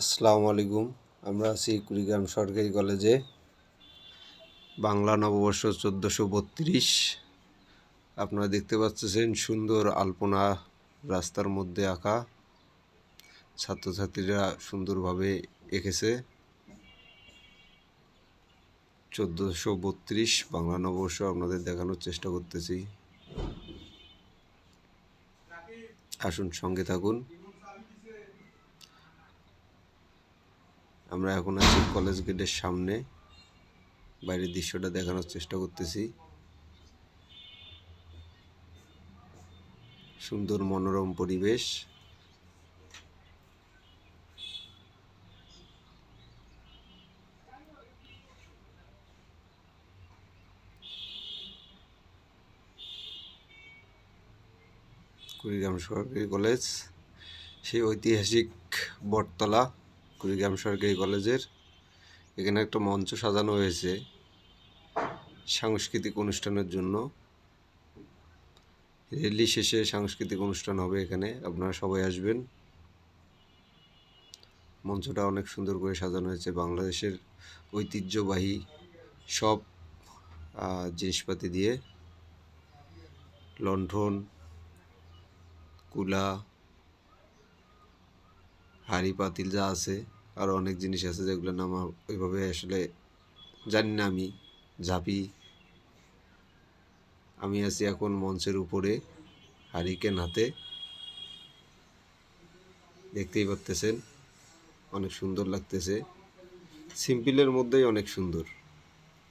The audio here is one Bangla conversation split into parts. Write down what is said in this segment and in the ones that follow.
আসসালামু আলাইকুম। আমরা আছি কুড়িগ্রাম সরকারি কলেজে। বাংলা নববর্ষ 1432। আপনারা দেখতে পাচ্ছেন সুন্দর আলপনা রাস্তার মধ্যে আঁকা। ছাত্রছাত্রীরা সুন্দরভাবে এঁকেছে। 1432 বাংলা নববর্ষ আপনাদের দেখানোর চেষ্টা করতেছি। আসুন, সঙ্গে থাকুন। আমরা এখন আছি কলেজ গেটের সামনে। বাইরের দৃশ্যটা দেখানোর চেষ্টা করতেছি। সুন্দর মনোরম পরিবেশ। কুড়িগ্রাম সরকারি কলেজ, সেই ঐতিহাসিক বটতলা কুড়িগ্রাম সরকারি কলেজের। এখানে একটা মঞ্চ সাজানো হয়েছে সাংস্কৃতিক অনুষ্ঠানের জন্য। রেলি শেষে সাংস্কৃতিক অনুষ্ঠান হবে এখানে, আপনারা সবাই আসবেন। মঞ্চটা অনেক সুন্দর করে সাজানো হয়েছে। বাংলাদেশের ঐতিহ্যবাহী সব জিনিসপাতি দিয়ে, লণ্ঠন, কুলা, হাঁড়ি পাতিল যা আছে, আরও অনেক জিনিস আছে যেগুলোর নাম ওইভাবে আসলে জানি না আমি। ঝাঁপি। আমি আছি এখন মঞ্চের উপরে হারিকেন হাতে, দেখতেই পাচ্তেছেন। অনেক সুন্দর লাগতেছে। সিম্পলের মধ্যেই অনেক সুন্দর।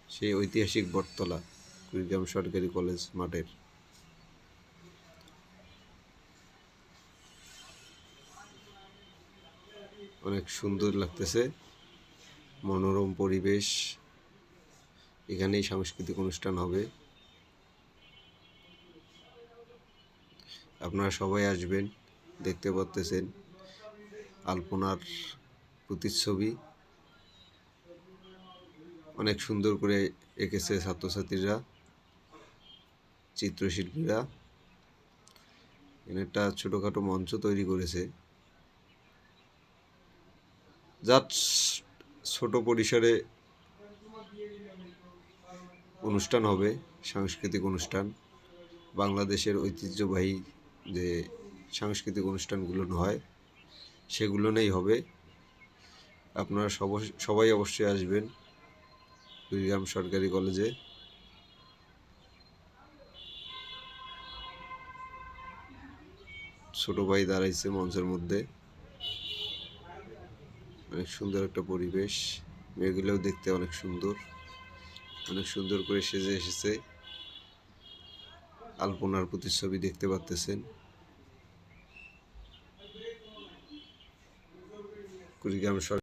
সেই ঐতিহাসিক বটতলা কুড়িগ্রাম সরকারি কলেজ মাঠের। অনেক সুন্দর লাগতেছে, মনোরম পরিবেশ। এখানেই সাংস্কৃতিক অনুষ্ঠান হবে। আপনারা সবাই আসবেন। দেখতে পাচ্তেছেন আলপনার প্রতিচ্ছবি অনেক সুন্দর করে এঁকেছে ছাত্রছাত্রীরা, চিত্রশিল্পীরা। একটা ছোটোখাটো মঞ্চ তৈরি করেছে। জাস্ট ছোট পরিসরে অনুষ্ঠান হবে, সাংস্কৃতিক অনুষ্ঠান। বাংলাদেশের ঐতিহ্যবাহী যে সাংস্কৃতিক অনুষ্ঠানগুলো হয় সেগুলো নিয়েই হবে। আপনারা সবাই অবশ্যই আসবেন কুড়িগ্রাম সরকারি কলেজে। ছোট ভাই দাঁড়াইছে মঞ্চের মধ্যে। অনেক সুন্দর একটা পরিবেশ। মেয়েগুলোও দেখতে অনেক সুন্দর, অনেক সুন্দর করে সেজে এসেছে। আলপনার প্রতিচ্ছবি দেখতে পাচ্তেছেন। কুড়িগ্রাম